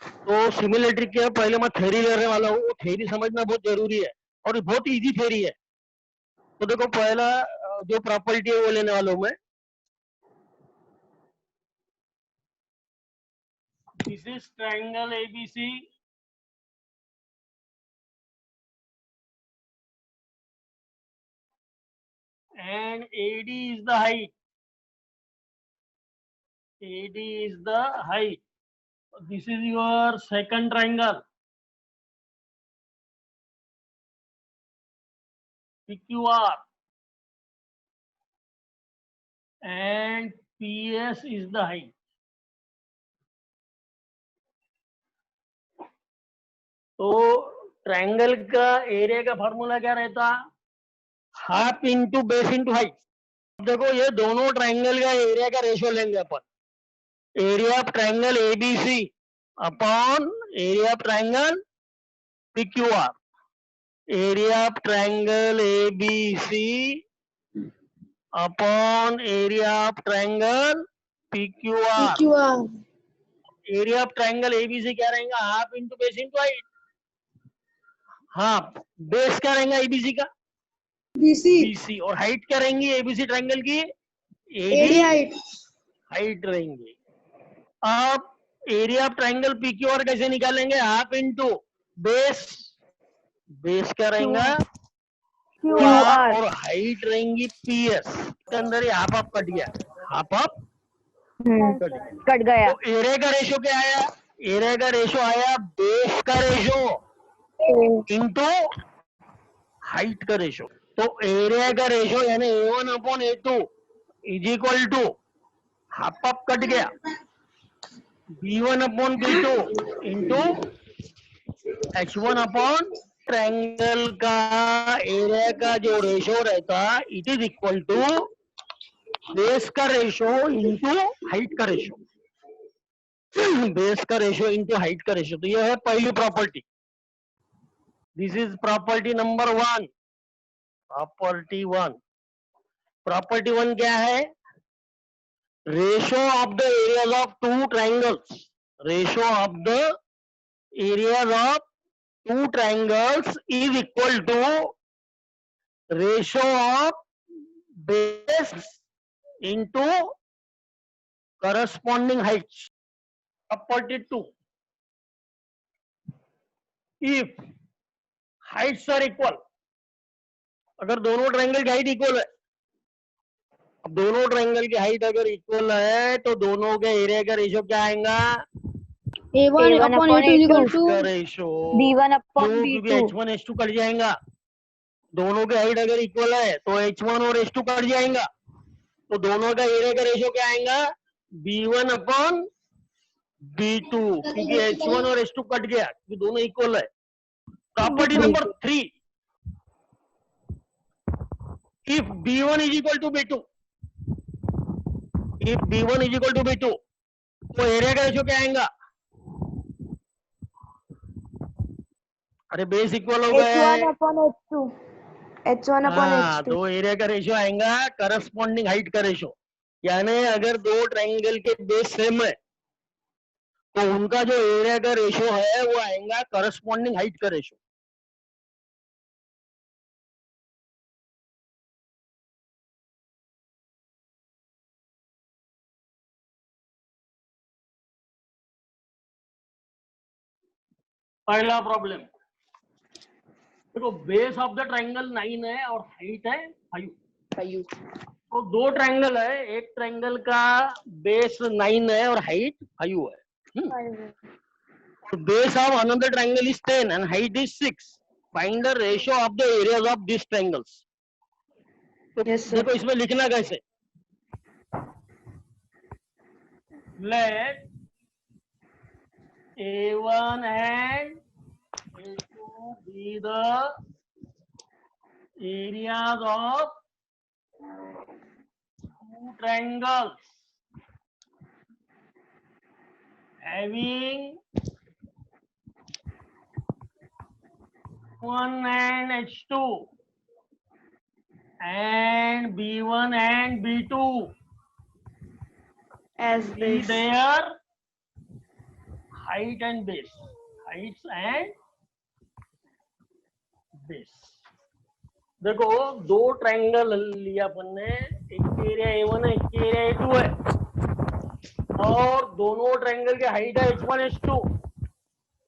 तो सिमिलरिटी के पहले मैं थ्योरी लेने वाला हूँ, वो थ्योरी समझना बहुत जरूरी है और ये बहुत इजी थ्योरी है। तो देखो पहला जो प्रॉपर्टी है वो लेने वाला हूँ मैं। This is triangle ABC and AD is the height. AD is the height. This is your second triangle. PQR and PS is the height. तो ट्रायंगल का एरिया का फॉर्मूला क्या रहता? Half into base into height. देखो ये दोनों triangle का area का रेशियो लेंगे अपन। Area of triangle ABC upon area of triangle PQR। Area of triangle ABC upon area of triangle PQR। Area of triangle ABC क्या रहेगा? Half into base into height. Half base क्या रहेगा ABC का? BC. और height क्या रहेंगी ABC triangle की? AD height रहेंगी। अब एरिया ऑफ ट्रायंगल PQR कैसे निकालेंगे? Half into base. बेस क्या रहेगा? QR और हाइट रहेंगी PS के अंदर ही हाफ ऑफ कट गया। हाफ ऑफ कट गया। तो एरिया का रेशियो क्या आया? एरिया का रेशियो आया बेस का रेशियो इंटू हाइट का रेशियो। तो एरिया का रेशियो यानी A1 upon A2 is equal to half of cut गया B1 upon B2 into H1 upon triangle का एरिया का जो रेशियो रहता it is equal to base का रेशियो इंटू हाइट का रेशियो। बेस का रेशियो इंटू हाइट का ratio. तो यह है पहली property. This is property number 1। Property 1। Property 1 क्या है? Ratio of the areas of two triangles. Ratio of the areas of two triangles is equal to ratio of base into corresponding heights. Property 2। If heights are equal, अगर दोनों triangle की height equal है, अब दोनों triangle की height अगर equal है तो दोनों के एरिया का रेशियो क्या आएगा? A1 upon A2 का रेशियो B1 upon क्योंकि B2 H1 H2 कट जाएगा। दोनों के हाइट अगर इक्वल है तो H1 और H2 कट जाएगा। तो दोनों का एरिया का रेशियो क्या आएगा? B1 अपॉन B2 क्योंकि H1 और H2 कट गया क्योंकि दोनों इक्वल है। Property number 3। If B1 is equal to B2, if B1 is equal to B2 तो एरिया का रेशियो क्या आएगा? अरे बेस इक्वल हो गए। H1 upon H2 H1 upon हाँ, H2 तो एरिया का रेशियो आएगा करस्पॉन्डिंग हाइट का रेशियो। यानी अगर दो ट्रायंगल के बेस सेम है तो उनका जो एरिया का रेशियो है वो आएगा करस्पॉन्डिंग हाइट का रेशियो। पहला प्रॉब्लम देखो, बेस ऑफ द ट्रायंगल 9 है और हाइट है 5। तो दो ट्रायंगल है, एक ट्रायंगल का बेस 9 है और हाइट 5 है। Base of another triangle is 10 and height is 6। Find the ratio of the areas of this triangles. तो देखो इसमें लिखना कैसे? Let A1 and A2 be the areas of two triangles having H1 and H2 and B1 and B2 as be this. their height and base, Heights and base. देखो दो triangle लिया अपन ने, एक की एरिया A1 है, एक की area A2 है, और दोनों ट्रायंगल के हाइट है H1 H2,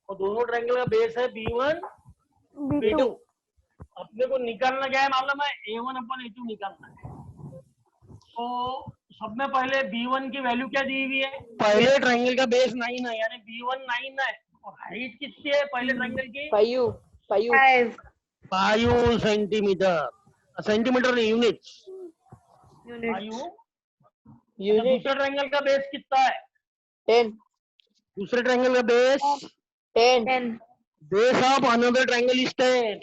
और दोनों ट्रायंगल का बेस है B1 B2। अपने को निकालना क्या है मालूम है? A1 अपन A2 निकालना है। तो सब में पहले B1 की वैल्यू क्या दी हुई है? पहले ट्रायंगल का बेस 9 है, यानी B1 9 है, और हाइट कितनी है पहले ट्रायंगल की? 5 5 सेंटीमीटर, सेंटीमीटर नहीं, यूनिट्स। यूनिट दूसरे ट्रायंगल का बेस कितना है? 10 दूसरे ट्रायंगल का base 10 base of another triangle is 10,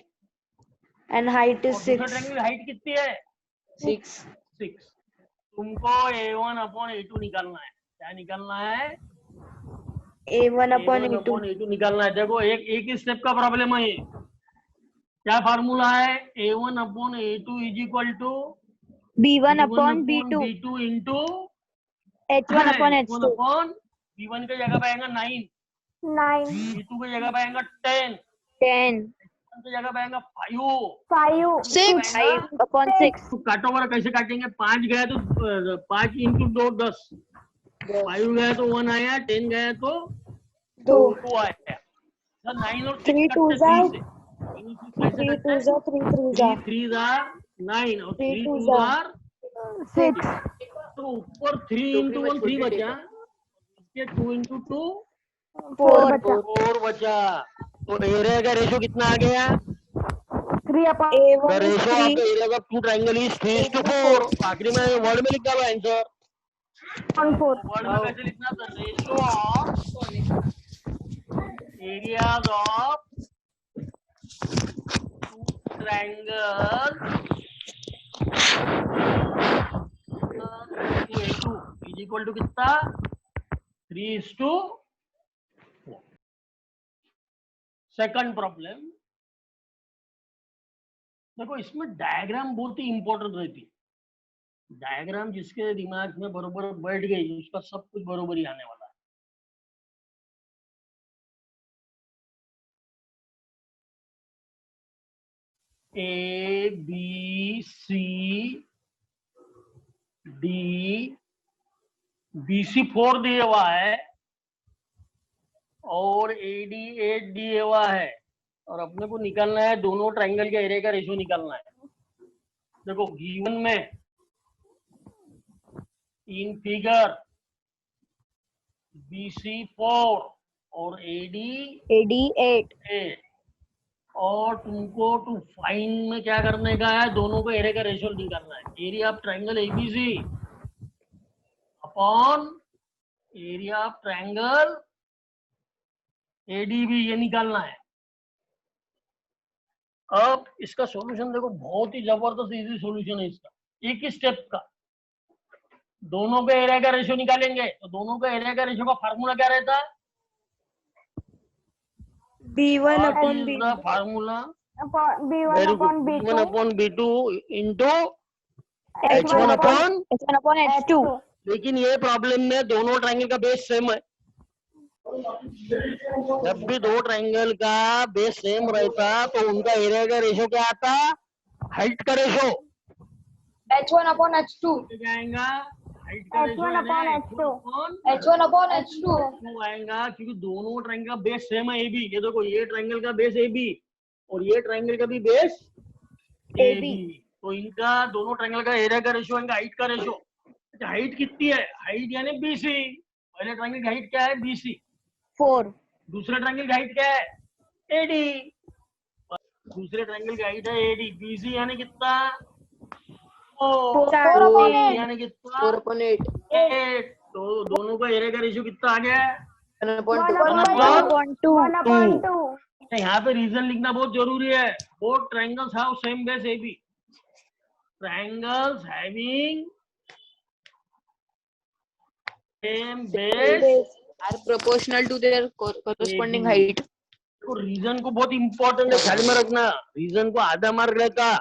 and height और is दूसरे 6 ट्रायंगल की हाइट कितनी है? 6। तुमको A1 अपॉन A2 निकालना है। क्या निकालना है? A1 upon A1 A2 upon A2 निकालना है। देखो एक ही स्टेप का प्रॉब्लम है ये। क्या फार्मूला है? A1 upon A2 is equal to B1 upon B2 B2 into H1 upon H1 H2 upon B1 के जगह पे आएगा 9, 9 B2 के जगह पे आएगा 10, 10 H1 के जगह पे आएगा 5, 5 upon 6 तो काटो वाला कैसे काटेंगे? 5 गया तो 5 इंटू 2 10, 5 गया तो 1 आया, 10 गया तो 2 आया। 9 और 6 3 कटते 2s 3 से, 3 2s 3 3s 3 3 आर 9 और 3 2 आर 6 तो ऊपर 3 इंटू 1 3 बचा, 2 इंटू 2 4 बचा। तो एरिया का रेशो कितना आ गया? 3 upon A1 is ratio 3 of the area of two triangle is 3:4। आखिरी में वर्ड में लिखा हुआ आंसर, on 4 वर्ड में कैसे लिखना था? Ratio of areas of two triangle A2 is equal to कितना? 3:4। सेकंड प्रॉब्लम देखो, इसमें डायग्राम बहुत ही इंपॉर्टेंट रहती है। डायग्राम जिसके दिमाग में बरोबर बैठ गई उसका सब कुछ बरोबर ही आने वाला है। A B C D BC 4 दिया हुआ है और AD 8 दिया हुआ है, और अपने को निकालना है दोनों ट्रायंगल के एरिया का रेशियो निकालना है। देखो गिवन में इन फिगर BC 4 और AD 8, और तुमको टू फाइंड में क्या करने का है? दोनों को एरिया का रेशियो निकालना है। Area of triangle ABC upon area of triangle ADB, ये निकालना है। अब इसका सॉल्यूशन देखो, बहुत ही जबरदस्त इजी सॉल्यूशन है इसका, एक ही स्टेप का। दोनों के एरिया का रेशियो निकालेंगे, तो दोनों के एरिया का रेशियो का फार्मूला क्या रहता है? B1 upon B2 formula B1 upon B2 into H1 upon. upon H2 लेकिन ये प्रॉब्लम में दोनों ट्रायंगल का बेस सेम है। जब भी दो ट्रायंगल का बेस सेम रहता तो उनका एरिया का रेशियो क्या आता? हाइट का रेशियो। H1 upon H2 क्या आएगा? हाइट का रेशियो H1 upon H2 क्यों आएगा? क्योंकि दोनों ट्रायंगल का बेस सेम है AB। ये देखो, ये ट्रायंगल का बेस AB और ये ट्रायंगल का भी बेस AB, तो इनका दोनों ट्रायंगल का एरिया का रेशियो इनका हाइट का रेशियो। हाइट कितनी है? हाइट यानी BC। पहले ट्रायंगल की हाइट क्या है? BC। 4 दूसरे ट्रायंगल की हाइट क्या है? AD। दूसरे ट्रायंगल की हाइट है AD। BC यानी कितना? 4 यानी कितना? 8। तो दोनों का एरिया का रेशियो कितना आ गया? 1/2 यहाँ पे रीजन लिखना बहुत जरूरी है। Both triangles have same base AB। Triangles having same base are proportional to their corresponding height. तो रीजन को बहुत इंपॉर्टेंट है, ख्याल में रखना। रीजन को आधा मार्क रहता,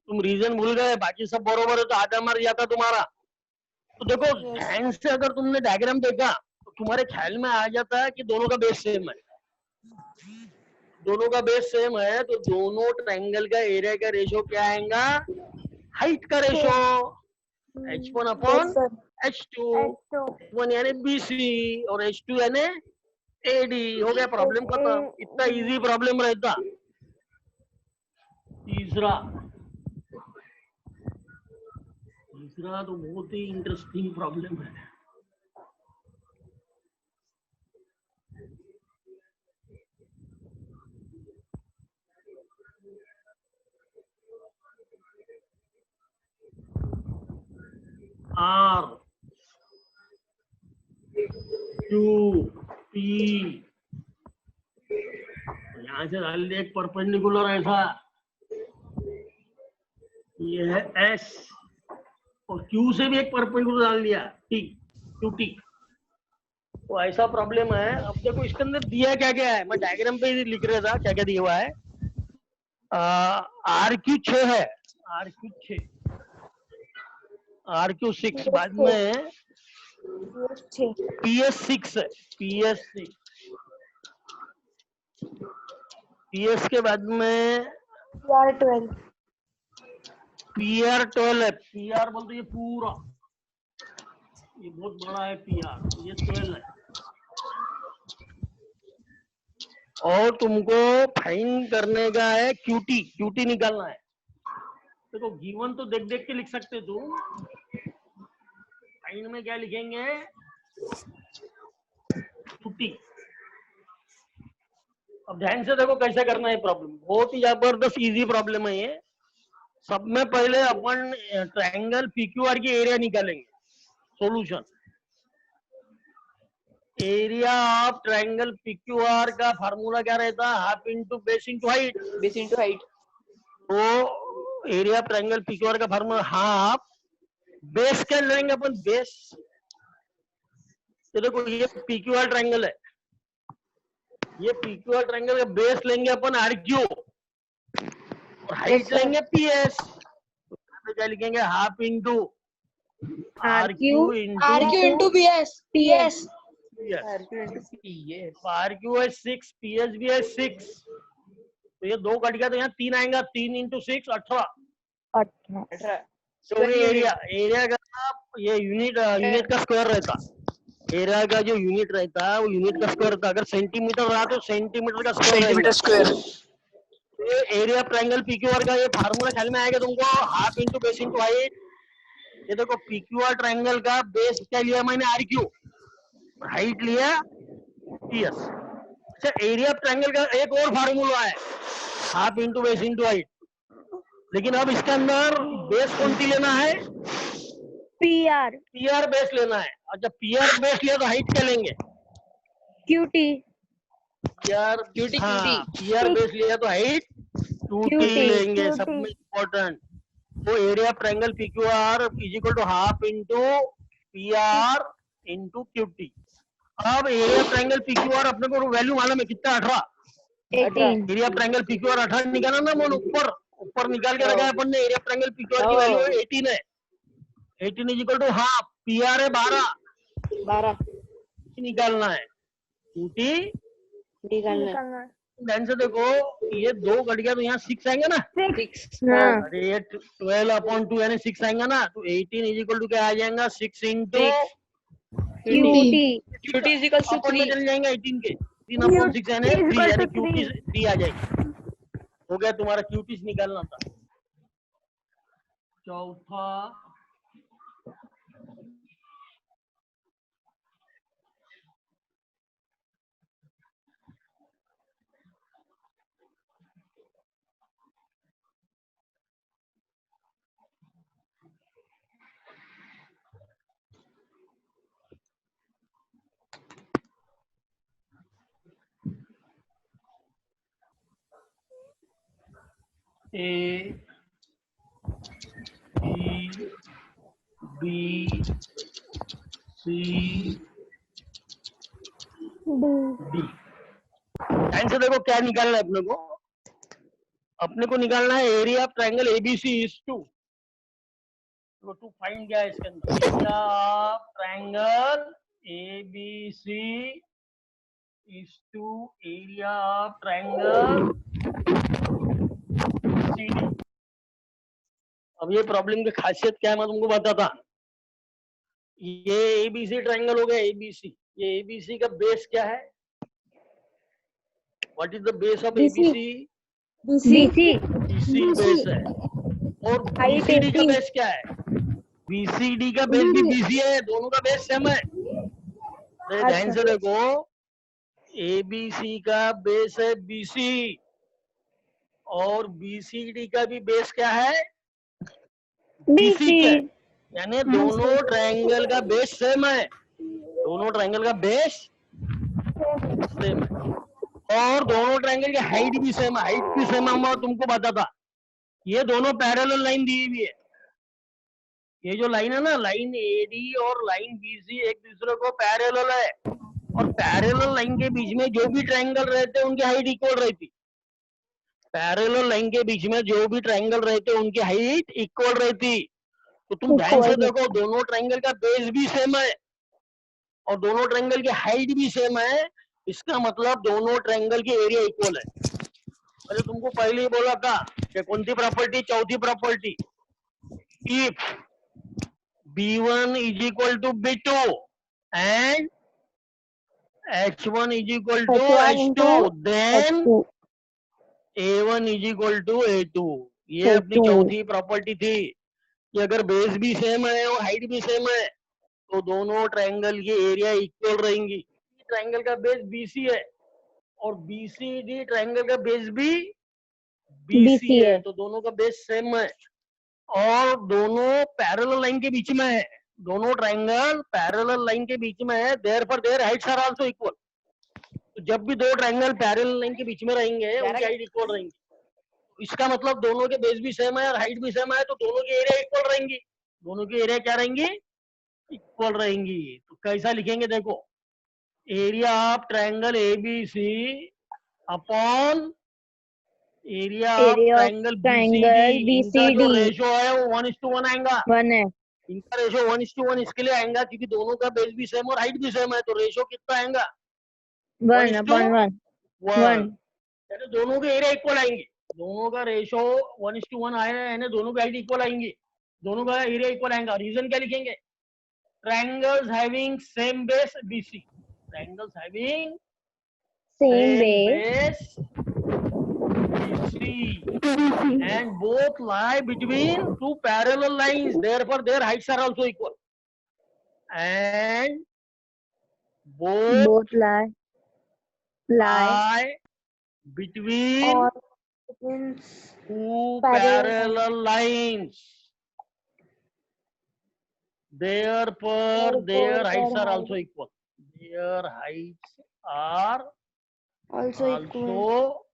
तुम रीजन भूल गए, बाकी सब बरोबर है तो आधा मार्क जाता तुम्हारा। तो देखो ध्यान से अगर तुमने डायग्राम देखा तो तुम्हारे ख्याल में आ जाता है कि दोनों का बेस सेम है, दोनों का बेस सेम है, तो दोनों ट्रायंगल का एरिया का रेशो क्या आएगा? हाइट का ratio, h1 upon h2, h1 यानी BC और h2 यानी AD। हो गया, प्रॉब्लम खत्म। इतना इजी प्रॉब्लम रहता। तीसरा तो बहुत ही इंटरेस्टिंग प्रॉब्लम है। R Q P, यहां से डाल दिया एक परपेंडिकुलर ऐसा, ये है S, और Q से भी एक परपेंडिकुलर डाल दिया T, QT। तो ऐसा प्रॉब्लम है। अब देखो इसके अंदर दिया क्या क्या है, मैं डायग्राम पे ही लिख रहा था क्या क्या दिया हुआ है। RQ 6 है, RQ 6, RQ 6, बाद में PS 6 है, PS 6, PS के बाद में PR 12 है। PR बोलते ये पूरा, ये बहुत बड़ा है PR, ये 12 है। और तुमको फाइंड करने का है QT, QT निकालना है। देखो गिवन तो देख देख के लिख सकते तुम, फाइंड में क्या लिखेंगे? QT। अब ध्यान से देखो कैसे करना है प्रॉब्लम, बहुत ही जबरदस्त इजी प्रॉब्लम है ये। सब में पहले अपन ट्रायंगल PQR की एरिया निकालेंगे। Solution, area of triangle PQR का फार्मूला क्या रहता है? Half into base into height. Base into height. तो एरिया ऑफ ट्रायंगल PQR का फार्मूला हाफ, बेस क्या लेंगे अपन? बेस। तो देखो ये PQR ट्रायंगल है, ये PQR ट्रायंगल का बेस लेंगे अपन RQ, और हाइट लेंगे PS। तो क्या लिखेंगे? Half into RQ into PS। RQ है 6, PS भी है 6, तो ये 2 कट गया, तो यहाँ 3 आएगा, 3 इंटू 6 18। तो ये एरिया का ये यूनिट का स्क्वायर रहता, एरिया का जो यूनिट रहता है वो यूनिट का स्क्वायर रहता। अगर सेंटीमीटर रहा तो सेंटीमीटर का स्क्वायर। ये एरिया ट्रायंगल PQR का ये फार्मूला ख्याल में आएगा तुमको, half into base into height. ये देखो PQR ट्रायंगल का बेस क्या लिया मैंने? RQ, हाइट लिया PS। अच्छा, एरिया ट्रायंगल का एक और फार्मूला है, half into base into height. लेकिन अब इसके अंदर बेस कौन सी लेना है? PR बेस लेना है। अच्छा, PR बेस लिया तो हाइट क्या लेंगे? QT। PR बेस लिया तो हाइट QT लेंगे। सब में इम्पोर्टेंट, वो area triangle PQR is equal to half into PR into QT। अब एरिया ट्रायंगल PQR अपने को वैल्यू मालूम है कितना? 18। एरिया ट्रायंगल PQR 18 निकाला ना मन, ऊपर निकाल के रखा है अपन ने। एरिया ट्रायंगल PQR की वैल्यू 18 है। 18 is equal to half, PR है 12 निकालना है, QT निकालना है। ध्यान से देखो, ये 2 कट गया तो यहाँ 6 आएंगे ना। 6। अरे ये 12/2 यानी 6 आएंगा ना, तो 18 इज इक्वल टू क्या आ जाएगा? 6 into QT is equal to 3 चल जाएंगे 18 के, 3/6 यानी 3, यानी QT 3 आ जाएगी। हो गया तुम्हारा, QT निकालना था। चौथा A B C D। ध्यान से देखो क्या निकालना है अपने को? अपने को निकालना है area of triangle ABC is to find क्या है इसके अंदर? Area of triangle ABC is to area of triangle CD. अब ये प्रॉब्लम की खासियत क्या है मैं तुमको बताता। ये ABC ट्रायंगल हो गया ABC। ये ABC का बेस क्या है? What is the base of BC. ABC? BC. BC base है। और Height BCD का 80. बेस क्या है? BCD का बेस भी BC है, दोनों का बेस सेम है। ध्यान से देखो, ABC का बेस है BC और BCD का भी बेस क्या है? BC है। यानी दोनों ट्रायंगल का बेस सेम है, दोनों ट्रायंगल का बेस सेम है और दोनों ट्रायंगल की हाइट भी सेम है। हाइट भी सेम है, मैं तुमको बताता। ये दोनों पैरेलल लाइन दी हुई है। ये जो लाइन है ना, लाइन AD और लाइन BC एक दूसरे को पैरेलल है और पैरेलल लाइन के बीच में जो भी ट्रायंगल रहते हैं उनकी हाइट इक्वल रहती। पैरेलल लाइन के बीच में जो भी ट्रायंगल रहते हैं उनकी हाइट इक्वल रहती। तो तुम ध्यान से देखो, दोनों ट्रायंगल का बेस भी सेम है और दोनों ट्रायंगल की हाइट भी सेम है। इसका मतलब दोनों ट्रायंगल की एरिया इक्वल है। मैंने तुमको पहले ही बोला था कि कौन सी प्रॉपर्टी? चौथी property, if B1 is equal to B2 and H1 is equal to H2, then A1 is equal to A2। ये अपनी चौथी प्रॉपर्टी थी कि अगर बेस भी सेम है और हाइट भी सेम है तो दोनों ट्रायंगल की एरिया इक्वल रहेंगी। ट्रायंगल का बेस BC है और BCD ट्रायंगल का बेस भी BC है, तो दोनों का बेस सेम है और दोनों पैरेलल लाइन के बीच में है। दोनों ट्रायंगल पैरेलल लाइन के बीच में है, therefore their heights are also equal. तो जब भी दो ट्रायंगल पैरेलल लाइन के बीच में रहेंगे उनकी हाइट इक्वल रहेंगी। इसका मतलब दोनों के बेस भी सेम है और हाइट भी सेम है, तो दोनों की एरिया इक्वल रहेंगी। दोनों की एरिया क्या रहेंगी? इक्वल रहेंगी। तो कैसा लिखेंगे देखो, area of triangle ABC upon area of triangle BCD। इनका जो रेशो है वो 1:1 आएगा। 1 है। इनका रेशो 1:1 इसके लिए आएगा क्योंकि दोनों का बेस भी सेम और हाइट भी सेम है, तो रेशो कितना आएगा? 1:1। यानी दोनों के एरिया इक्वल आएंगे। दोनों का रेशो 1:1 आया यानी दोनों की हाइट इक्वल आएंगी, दोनों का एरिया इक्वल आएगा। रीजन क्या लिखेंगे? Triangles having same base BC, triangles having Same base BC and both lie between two parallel lines, therefore their heights are also equal, and both lie between two parallel lines, therefore their heights are also equal. Their heights are also equal।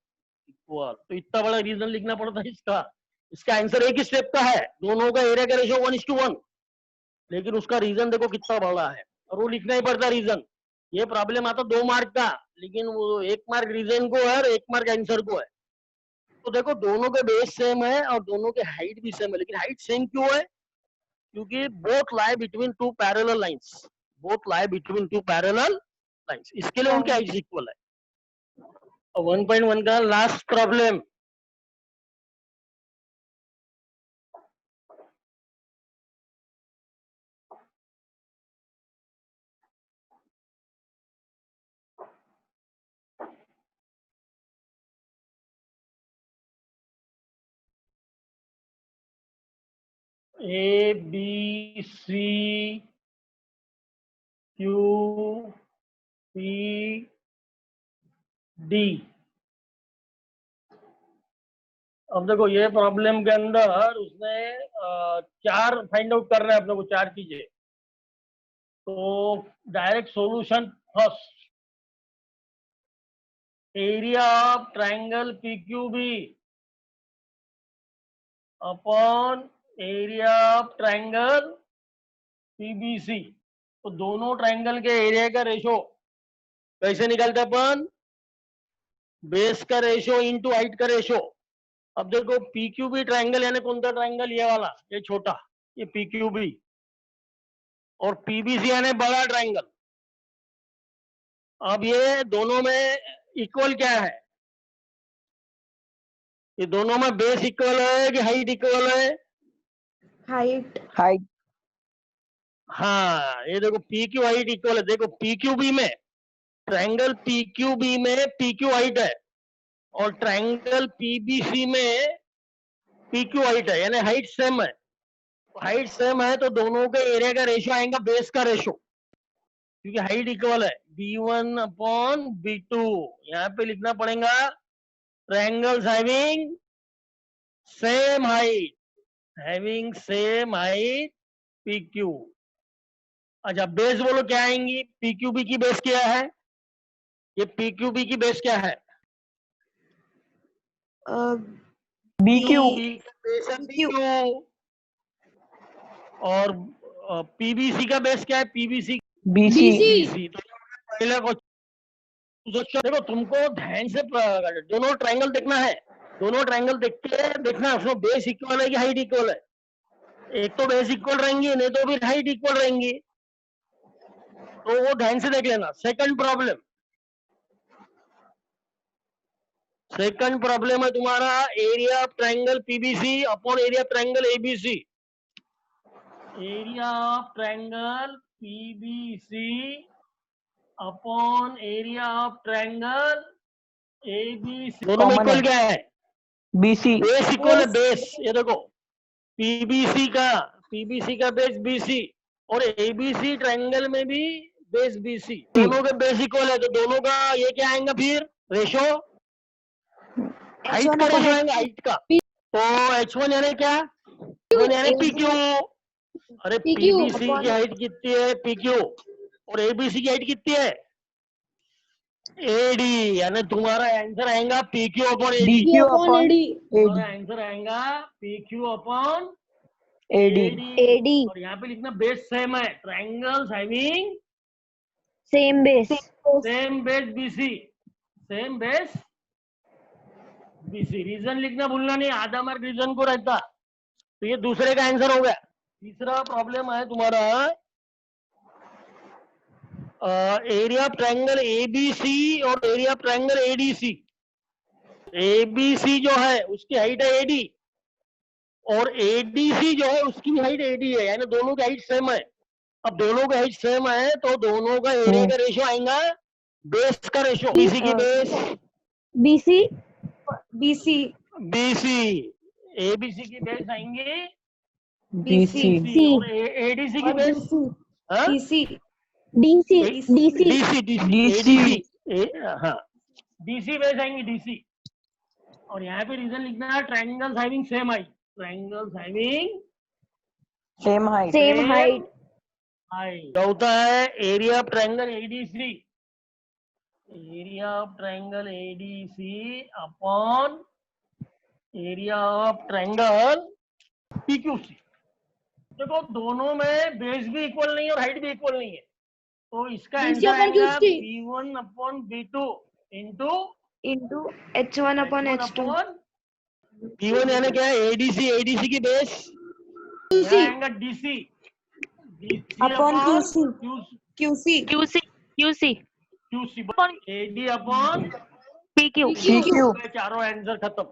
तो इतना बड़ा reason लिखना पड़ता है इसका। इसका answer एक ही step का है, दोनों का एरिया का रेशो 1:1, लेकिन उसका रीजन देखो कितना बड़ा है और वो लिखना ही पड़ता रीजन। ये प्रॉब्लम आता 2 मार्क का, लेकिन वो 1 मार्क रीजन को है और 1 मार्क आंसर को है। तो देखो दोनों के बेस सेम है और दोनों के हाइट भी सेम है, लेकिन हाइट सेम क्यों है? क्योंकि both lie between two parallel lines, both lie between two parallel lines, इसके लिए उनके हाइट इक्वल है। 1.1 का लास्ट प्रॉब्लम, ABC QPD। अब देखो ये प्रॉब्लम के अंदर उसने 4 फाइंड आउट कर रहे हैं अपने को, 4 चीजें। तो direct solution, first area of triangle PQB upon area of triangle PBC। तो दोनों ट्रायंगल के एरिया का रेशो कैसे निकालते अपन? बेस का रेशो इंटू हाइट का रेशो। अब देखो PQB ट्रायंगल यानी कौन सा ट्रायंगल? ये वाला, ये छोटा, ये PQB, और PBC यानी बड़ा ट्रायंगल। अब ये दोनों में इक्वल क्या है? ये दोनों में बेस इक्वल है कि हाइट इक्वल है? height, height, हाँ, ये देखो पी क्यू हाइट इक्वल है। देखो पी क्यू बी में, ट्रायंगल पी क्यू बी में पी क्यू हाइट है और ट्रायंगल पीबीसी में पी क्यू हाइट है, यानी हाइट सेम है। हाइट सेम है तो दोनों के एरिया का रेशियो आएगा बेस का रेशियो, क्योंकि हाइट इक्वल है। B1 अपॉन B2, यहाँ पे लिखना पड़ेगा triangles having same height PQ। अच्छा, बेस बोलो क्या आएंगी? PQB की बेस क्या है? ये PQB की बेस क्या है? BQ, PQB का बेस है PQ। और PBC का बेस क्या है? PBC BC, BC। तो पहले को देखो, तुमको ध्यान से दोनों ट्रायंगल देखना है। दोनों ट्रायंगल देख के देखना उसमें बेस इक्वल है कि हाइट इक्वल है। एक तो बेस इक्वल रहेंगी, नहीं तो फिर हाइट इक्वल रहेंगी, तो वो ध्यान से देख लेना। सेकंड प्रॉब्लम है तुम्हारा area of triangle PBC upon area of triangle ABC. Area of triangle PBC upon area of triangle ABC, दोनों में Common इक्वल है। क्या है? BC, बेस इक्वल है, बेस। ये देखो पीबीसी का बेस बीसी और एबीसी ट्रायंगल में भी बेस बीसी, दोनों के बेस इक्वल है, तो दोनों का ये क्या आएगा फिर? रेशो, हाइट का रेशो आएगा, हाइट का। तो H1 यानी क्या? H1 यानी PQ। अरे पीबीसी की हाइट कितनी है? PQ। और एबीसी की हाइट कितनी है? AD। यानी तुम्हारा आंसर आएगा PQ upon AD। DQ upon AD, तुम्हारा आंसर आएगा PQ अपॉन AD, AD, और यहाँ पे लिखना बेस सेम है, triangles having same base, same base BC, same base BC. Reason लिखना भूलना नहीं, आधा मार्क रीजन को रहता। तो ये दूसरे का आंसर हो गया। तीसरा प्रॉब्लम है तुम्हारा एरिया ऑफ ट्रायंगल एबीसी और area of triangle ADC. ABC जो है उसकी हाइट है AD और एडीसी जो है उसकी हाइट AD है, यानी दोनों की हाइट सेम है। अब दोनों का हाइट सेम है तो दोनों का एरिया का रेशियो आएगा बेस का रेशियो। बीसी की base BC, BC, BC, ABC की बेस आएंगे BC, BC और एडीसी की बेस हाँ DC, DC, DC, DC DC, हाँ, डीसी बेस आएंगे DC। और यहाँ पे रीजन लिखना है triangles having same height, triangles having same height, same height, चौथा है area of triangle ADC. Area of triangle ADC upon area of triangle PQC. देखो दोनों में बेस भी इक्वल नहीं है और हाइट भी इक्वल नहीं है, तो इसका आंसर आएगा B1 upon B2 into into H1 upon H2, B1 यानी क्या है? एडीसी की बेस यहाँ आएगा DC upon QC, QC QC, AD upon PQ, PQ, चारों आंसर खत्म।